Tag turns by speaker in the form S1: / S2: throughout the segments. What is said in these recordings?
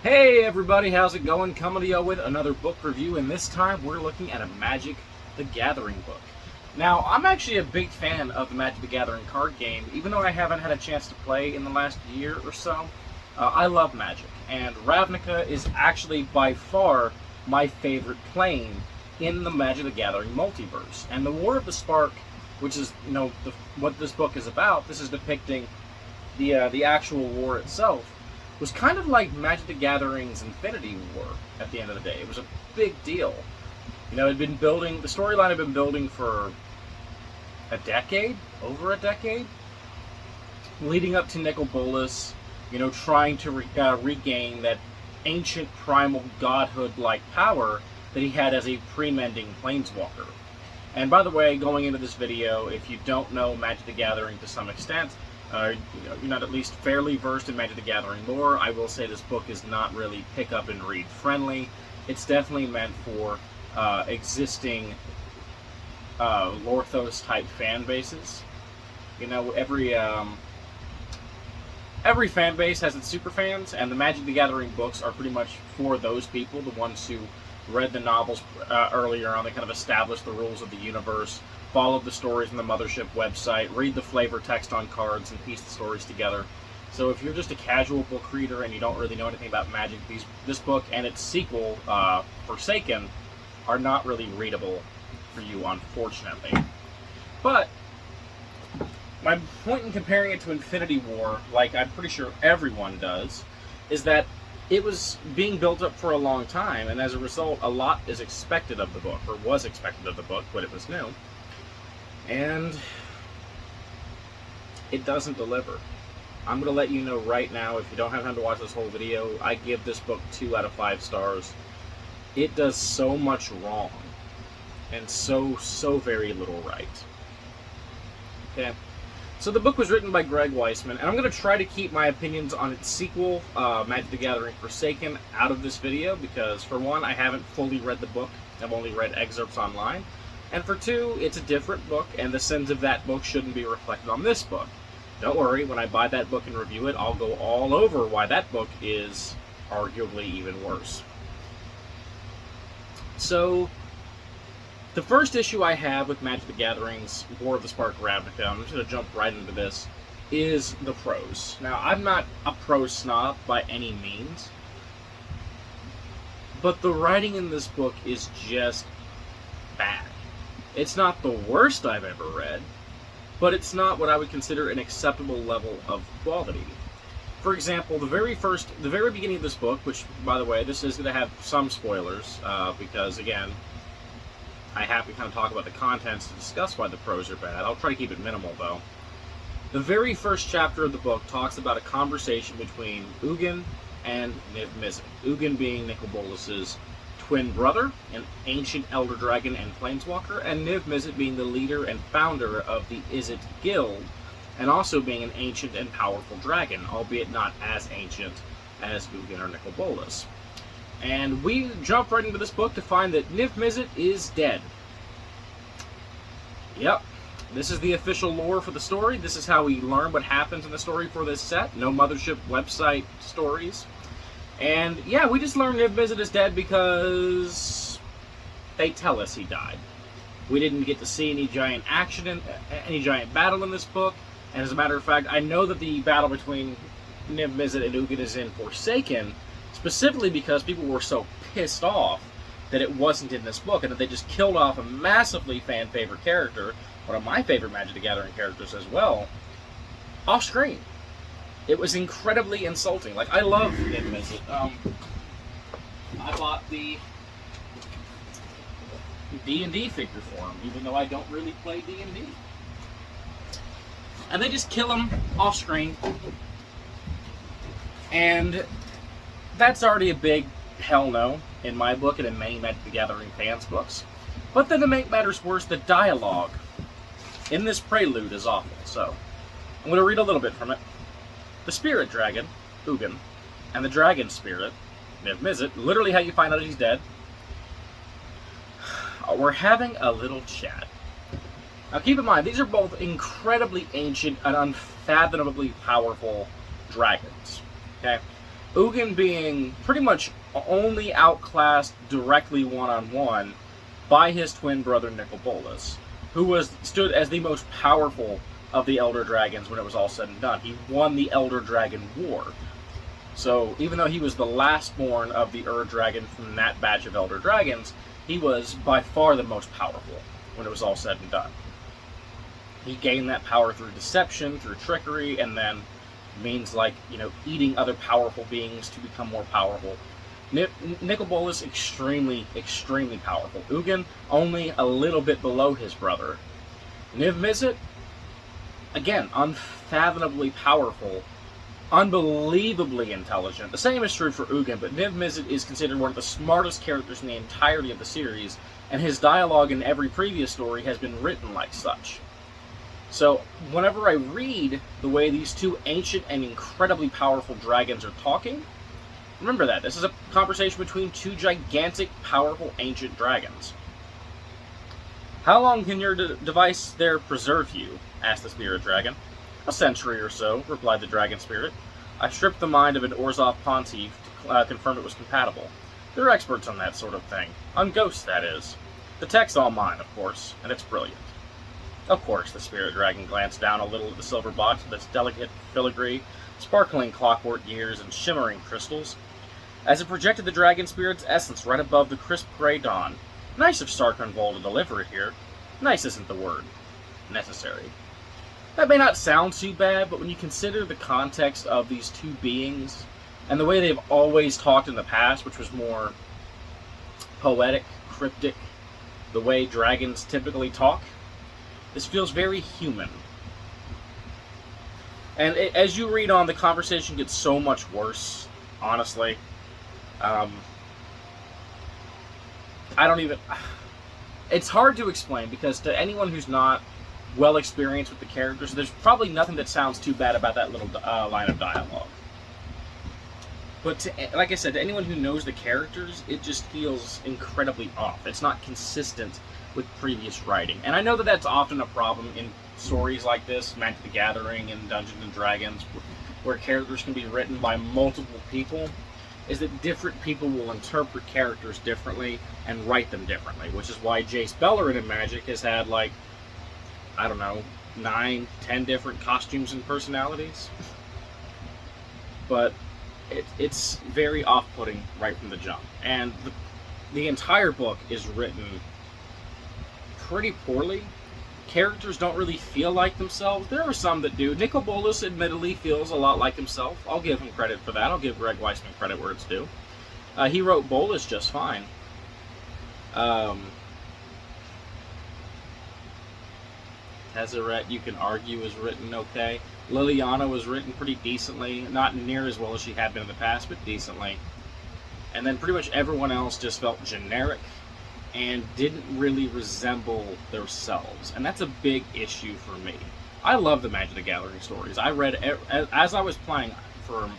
S1: Hey everybody, how's it going? Coming to you with another book review, and this time we're looking at a Magic the Gathering book. Now, I'm actually a big fan of the Magic the Gathering card game, even though I haven't had a chance to play in the last year or so. I love Magic, and Ravnica is actually by far my favorite plane in the Magic the Gathering multiverse. And the War of the Spark, which is what this book is about, this is depicting the actual war itself, was kind of like Magic the Gathering's Infinity War at the end of the day. It was a big deal. You know, the storyline had been building for a decade, over a decade, leading up to Nicol Bolas, trying to regain that ancient primal godhood-like power that he had as a pre-mending planeswalker. And by the way, going into this video, if you don't know Magic the Gathering to some extent, you're not at least fairly versed in Magic the Gathering lore, I will say this book is not really pick up and read friendly. It's definitely meant for existing Lorthos type fan bases. Every fan base has its super fans, and the Magic the Gathering books are pretty much for those people, the ones who read the novels earlier on. They kind of established the rules of the universe, followed the stories on the Mothership website, read the flavor text on cards, and piece the stories together. So if you're just a casual book reader and you don't really know anything about Magic, this book and its sequel, Forsaken, are not really readable for you, unfortunately. But my point in comparing it to Infinity War, like I'm pretty sure everyone does, is that it was being built up for a long time, and as a result, a lot is expected of the book, or was expected of the book when it was new. And it doesn't deliver. I'm going to let you know right now, if you don't have time to watch this whole video, I give this book 2 out of 5 stars. It does so much wrong, and so very little right. Okay, so the book was written by Greg Weisman, and I'm going to try to keep my opinions on its sequel, Magic the Gathering Forsaken, out of this video, because for one, I haven't fully read the book. I've only read excerpts online. And for two, it's a different book, and the sins of that book shouldn't be reflected on this book. Don't worry, when I buy that book and review it, I'll go all over why that book is arguably even worse. So, the first issue I have with Magic the Gathering's War of the Spark Ravnica, I'm just going to jump right into this, is the prose. Now, I'm not a prose snob by any means, but the writing in this book is just bad. It's not the worst I've ever read, but it's not what I would consider an acceptable level of quality. For example, the very beginning of this book, which, by the way, this is going to have some spoilers, because, again, I have to kind of talk about the contents to discuss why the prose are bad. I'll try to keep it minimal, though. The very first chapter of the book talks about a conversation between Ugin and Niv Mizzet. Ugin being Nicol Bolas's twin brother, an ancient elder dragon and planeswalker, and Niv Mizzet being the leader and founder of the Izzet Guild, and also being an ancient and powerful dragon, albeit not as ancient as Ugin or Nicol Bolas. And we jump right into this book to find that Niv Mizzet is dead. Yep, this is the official lore for the story. This is how we learn what happens in the story for this set. No Mothership website stories. And yeah, we just learned Niv Mizzet is dead because they tell us he died. We didn't get to see any giant action, any giant battle in this book. And as a matter of fact, I know that the battle between Niv Mizzet and Ugin is in Forsaken, specifically because people were so pissed off that it wasn't in this book, and that they just killed off a massively fan-favorite character, one of my favorite Magic the Gathering characters as well, off-screen. It was incredibly insulting. Like, I love Niv Mizzet. I bought the D&D figure for him, even though I don't really play D&D. And they just kill him off-screen. And that's already a big hell no in my book and in many Magic the Gathering fans' books. But then to make matters worse, the dialogue in this prelude is awful. So, I'm going to read a little bit from it. The spirit dragon, Ugin, and the dragon spirit, Niv Mizzet, literally how you find out he's dead, we're having a little chat. Now keep in mind, these are both incredibly ancient and unfathomably powerful dragons. Okay? Ugin being pretty much only outclassed directly one-on-one by his twin brother Nicobolus, who stood as the most powerful of the Elder Dragons when it was all said and done. He won the Elder Dragon War. So even though he was the last-born of the Dragon from that batch of Elder Dragons, he was by far the most powerful when it was all said and done. He gained that power through deception, through trickery, and then means like, eating other powerful beings to become more powerful. Nicobolus, extremely, extremely powerful. Ugin, only a little bit below his brother. Niv-Mizzet, again, unfathomably powerful, unbelievably intelligent. The same is true for Ugin, but Niv-Mizzet is considered one of the smartest characters in the entirety of the series, and his dialogue in every previous story has been written like such. So, whenever I read the way these two ancient and incredibly powerful dragons are talking, remember that. This is a conversation between two gigantic, powerful, ancient dragons. "How long can your device there preserve you?" asked the spirit dragon. "A century or so," replied the dragon spirit. "I stripped the mind of an Orzhov Pontiff to confirm it was compatible. They're experts on that sort of thing. On ghosts, that is. The tech's all mine, of course, and it's brilliant." Of course, the spirit dragon glanced down a little at the silver box with its delicate filigree, sparkling clockwork gears, and shimmering crystals, as it projected the dragon spirit's essence right above the crisp gray dawn. Nice of Sarkhan Vol to deliver it here. Nice isn't the word. Necessary. That may not sound too bad, but when you consider the context of these two beings, and the way they've always talked in the past, which was more poetic, cryptic, the way dragons typically talk, this feels very human. And as you read on, the conversation gets so much worse, honestly. I don't even... It's hard to explain, because to anyone who's not well experienced with the characters, there's probably nothing that sounds too bad about that little line of dialogue. But like I said, to anyone who knows the characters, it just feels incredibly off. It's not consistent with previous writing. And I know that that's often a problem in stories like this, Magic the Gathering and Dungeons & Dragons, where characters can be written by multiple people, is that different people will interpret characters differently and write them differently, which is why Jace Beleren in Magic has had, like, I don't know, 9, 10 different costumes and personalities. But it's very off-putting right from the jump. And the entire book is written pretty poorly. Characters don't really feel like themselves. There are some that do. Nicobolus admittedly feels a lot like himself. I'll give him credit for that. I'll give Greg Weisman credit where it's due. He wrote Bolus just fine. Tezzeret, you can argue, is written okay. Liliana was written pretty decently. Not near as well as she had been in the past, but decently. And then pretty much everyone else just felt generic and didn't really resemble themselves. And that's a big issue for me. I love the Magic the Gathering stories. I read, as I was playing for,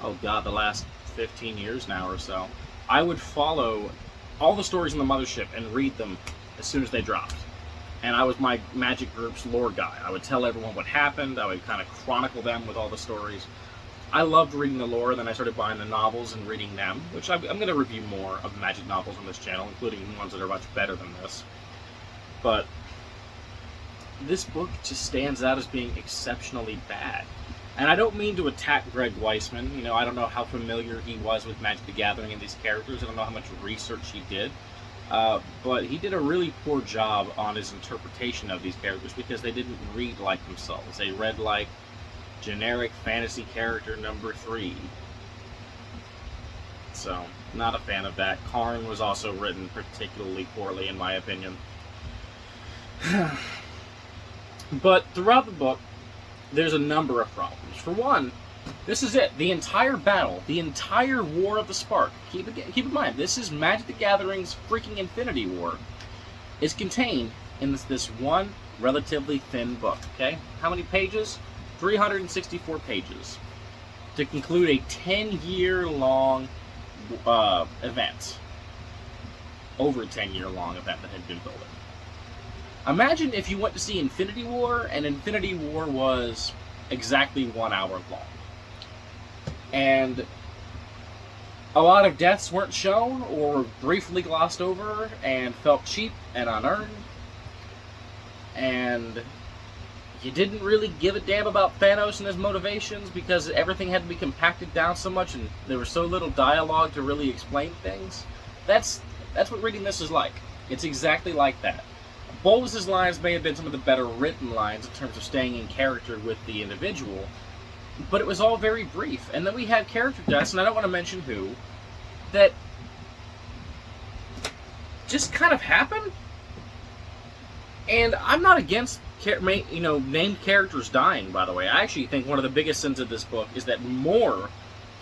S1: oh god, the last 15 years now or so, I would follow all the stories in the Mothership and read them as soon as they dropped. And I was my Magic group's lore guy. I would tell everyone what happened. I would kind of chronicle them with all the stories. I loved reading the lore, then I started buying the novels and reading them, which I'm going to review more of the Magic novels on this channel, including ones that are much better than this. But this book just stands out as being exceptionally bad. And I don't mean to attack Greg Weisman. You know, I don't know how familiar he was with Magic the Gathering and these characters. I don't know how much research he did. But he did a really poor job on his interpretation of these characters because they didn't read like themselves. They read like generic fantasy character number 3. So, not a fan of that. Karn was also written particularly poorly, in my opinion. But throughout the book, there's a number of problems. For one, this is it. The entire battle, the entire War of the Spark, keep in mind, this is Magic the Gathering's freaking Infinity War, is contained in this one relatively thin book, okay? How many pages? 364 pages. To conclude a 10-year-long event. Over a 10-year-long event that had been building. Imagine if you went to see Infinity War, and Infinity War was exactly 1 hour long. And A lot of deaths weren't shown or briefly glossed over and felt cheap and unearned. And you didn't really give a damn about Thanos and his motivations because everything had to be compacted down so much and there was so little dialogue to really explain things. That's what reading this is like. It's exactly like that. Bolus's lines may have been some of the better written lines in terms of staying in character with the individual, but it was all very brief. And then we had character deaths, and I don't want to mention who, that just kind of happened. And I'm not against named characters dying, by the way. I actually think one of the biggest sins of this book is that more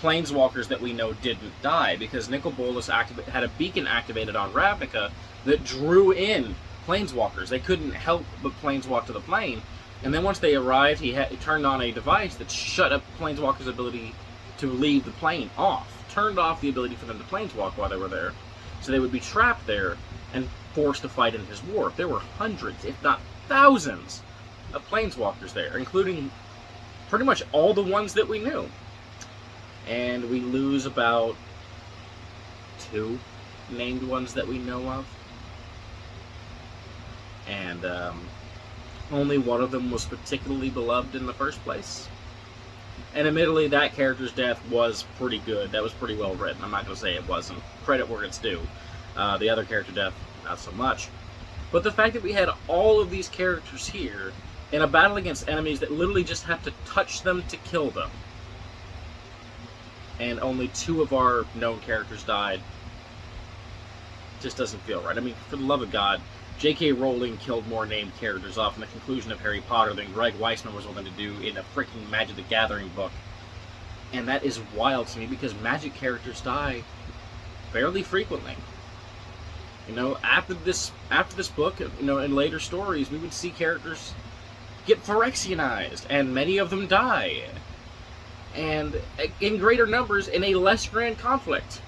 S1: planeswalkers that we know didn't die, because Nicol Bolas had a beacon activated on Ravnica that drew in planeswalkers. They couldn't help but planeswalk to the plane, and then once they arrived, he turned on a device that shut up planeswalkers' ability to leave the plane off. Turned off the ability for them to planeswalk while they were there. So they would be trapped there and forced to fight in his war. There were hundreds, if not thousands, of planeswalkers there, including pretty much all the ones that we knew. And we lose about 2 named ones that we know of. And only one of them was particularly beloved in the first place. And admittedly, that character's death was pretty good. That was pretty well written. I'm not going to say it wasn't. Credit where it's due. The other character death, not so much. But the fact that we had all of these characters here in a battle against enemies that literally just have to touch them to kill them, and only 2 of our known characters died, just doesn't feel right. I mean, for the love of God, J.K. Rowling killed more named characters off in the conclusion of Harry Potter than Greg Weisman was willing to do in a freaking Magic the Gathering book. And that is wild to me, because Magic characters die fairly frequently. After this book, in later stories, we would see characters get Phyrexianized, and many of them die. And in greater numbers in a less grand conflict,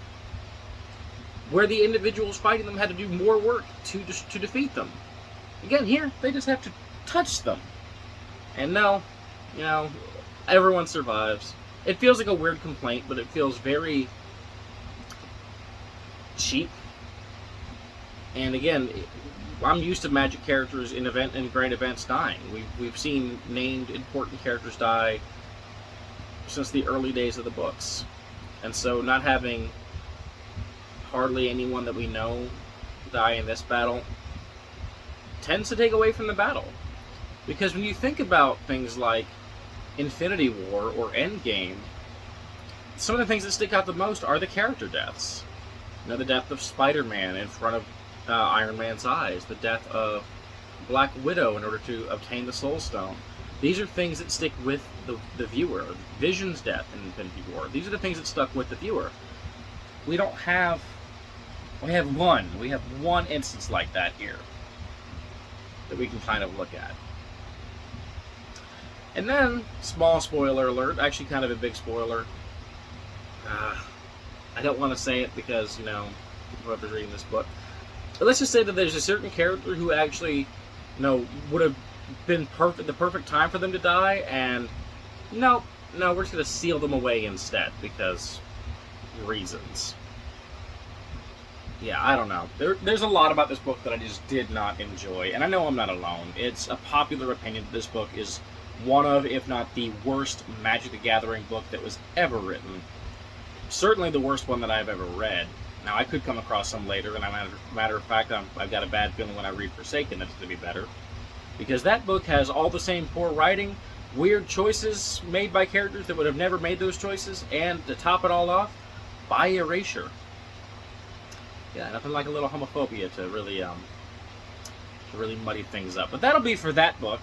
S1: where the individuals fighting them had to do more work to defeat them. Again, here, they just have to touch them. And no, everyone survives. It feels like a weird complaint, but it feels very cheap. And again, I'm used to Magic characters in grand events dying. We've seen named important characters die since the early days of the books. And so not having hardly anyone that we know die in this battle tends to take away from the battle. Because when you think about things like Infinity War or Endgame, some of the things that stick out the most are the character deaths. The death of Spider-Man in front of Iron Man's eyes, the death of Black Widow in order to obtain the Soul Stone. These are things that stick with the viewer. Vision's death in Infinity War. These are the things that stuck with the viewer. We have one instance like that here that we can kind of look at. And then, small spoiler alert, actually kind of a big spoiler. I don't want to say it because, whoever's reading this book. But let's just say that there's a certain character who actually, would have been the perfect time for them to die, and no, we're just going to seal them away instead because reasons. Yeah, I don't know. There's a lot about this book that I just did not enjoy, and I know I'm not alone. It's a popular opinion that this book is one of, if not the worst Magic the Gathering book that was ever written. Certainly the worst one that I've ever read. Now, I could come across some later, and matter of fact, I've got a bad feeling when I read Forsaken that it's going to be better. Because that book has all the same poor writing, weird choices made by characters that would have never made those choices, and to top it all off, by erasure. Yeah, nothing like a little homophobia to really muddy things up. But that'll be for that book.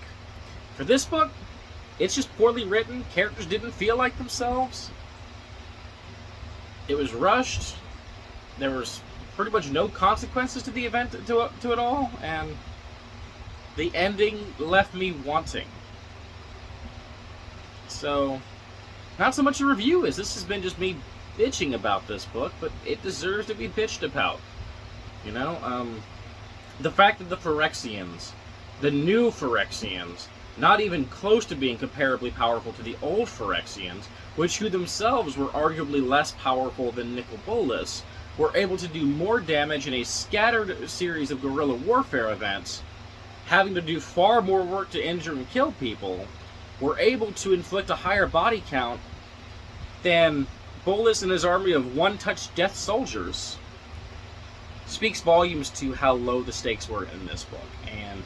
S1: For this book, it's just poorly written. Characters didn't feel like themselves. It was rushed. There was pretty much no consequences to the event, to it all, and the ending left me wanting. So, not so much a review as this has been just me bitching about this book, but it deserves to be bitched about. The fact that the Phyrexians, the new Phyrexians, not even close to being comparably powerful to the old Phyrexians, which who themselves were arguably less powerful than Nicol Bolas, were able to do more damage in a scattered series of guerrilla warfare events, having to do far more work to injure and kill people, were able to inflict a higher body count than Bolas and his army of one-touch death soldiers, speaks volumes to how low the stakes were in this book. And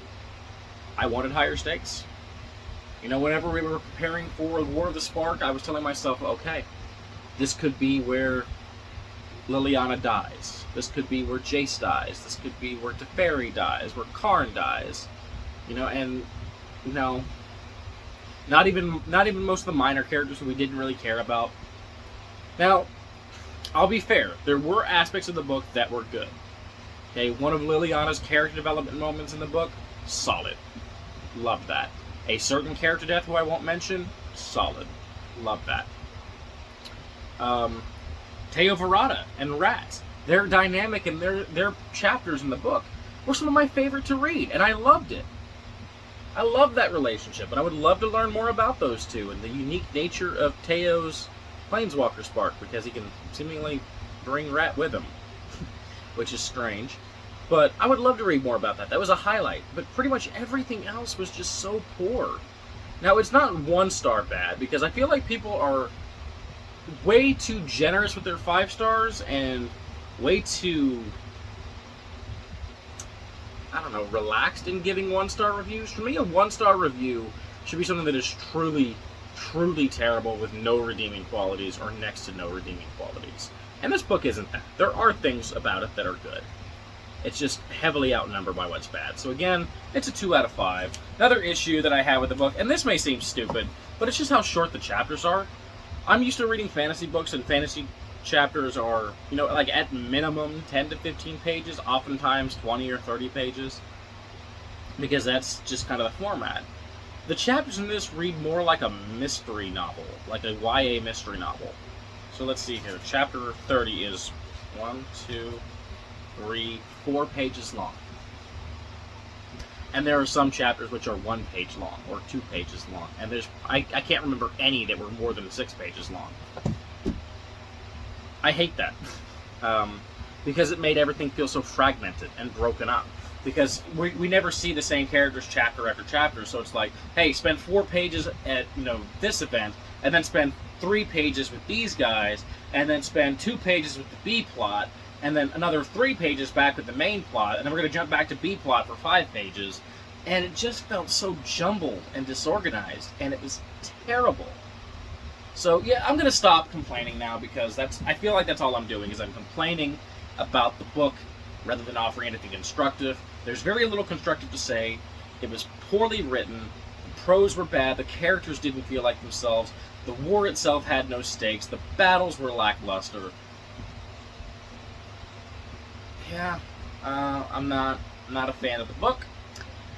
S1: I wanted higher stakes. You know, whenever we were preparing for War of the Spark, I was telling myself, okay, this could be where Liliana dies. This could be where Jace dies. This could be where Teferi dies, where Karn dies. You know, and no, not even most of the minor characters that we didn't really care about. Now, I'll be fair. There were aspects of the book that were good. Okay, one of Liliana's character development moments in the book, solid. Loved that. A certain character death who I won't mention, solid. Loved that. Teo Verata and Rat, their dynamic and their chapters in the book were some of my favorite to read, and I loved it. I love that relationship, and I would love to learn more about those two and the unique nature of Teo's Planeswalker Spark, because he can seemingly bring Rat with him, which is strange. But I would love to read more about that. That was a highlight. But pretty much everything else was just so poor. Now, it's not 1-star bad, because I feel like people are way too generous with their 5 stars and way too, I don't know, relaxed in giving 1-star reviews. For me, a 1-star review should be something that is truly, truly terrible with no redeeming qualities or next to no redeeming qualities. And this book isn't that. There are things about it that are good. It's just heavily outnumbered by what's bad. So again, it's a 2 out of 5. Another issue that I have with the book, and this may seem stupid, but it's just how short the chapters are. I'm used to reading fantasy books, and fantasy chapters are, you know, like at minimum 10 to 15 pages, oftentimes 20 or 30 pages, because that's just kind of the format. The chapters in this read more like a mystery novel, like a YA mystery novel. So let's see here. Chapter 30 is 4 pages long. And there are some chapters which are 1 page long or 2 pages long. And I can't remember any that were more than 6 pages long. I hate that. Because it made everything feel so fragmented and broken up. Because we never see the same characters chapter after chapter. So it's like, hey, spend 4 pages at, you know, this event, and then spend 3 pages with these guys, and then spend 2 pages with the B plot, and then another 3 pages back with the main plot, and then we're going to jump back to B plot for 5 pages. And it just felt so jumbled and disorganized, and it was terrible. So yeah, I'm going to stop complaining now, because I feel like that's all I'm doing, is I'm complaining about the book rather than offering anything constructive. There's very little constructive to say. It was poorly written, the prose were bad, the characters didn't feel like themselves, the war itself had no stakes, the battles were lackluster. Yeah, I'm not a fan of the book.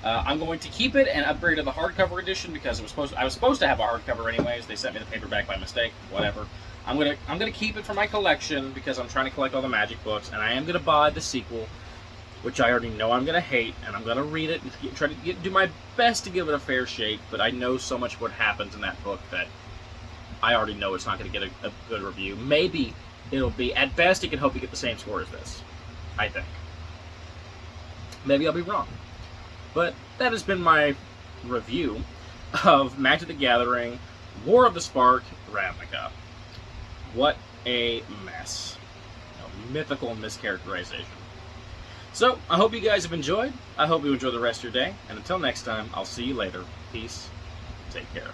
S1: I'm going to keep it and upgrade to the hardcover edition, because I was supposed to have a hardcover anyways. They sent me the paperback by mistake. Whatever. I'm gonna keep it for my collection, because I'm trying to collect all the Magic books, and I am gonna buy the sequel, which I already know I'm gonna hate, and I'm gonna read it and try to do my best to give it a fair shake. But I know so much what happens in that book that I already know it's not going to get a good review. Maybe it'll be, at best, it can hope to get the same score as this. I think. Maybe I'll be wrong. But that has been my review of Magic the Gathering, War of the Spark, Ravnica. What a mess. A mythical mischaracterization. So, I hope you guys have enjoyed. I hope you enjoy the rest of your day. And until next time, I'll see you later. Peace. Take care.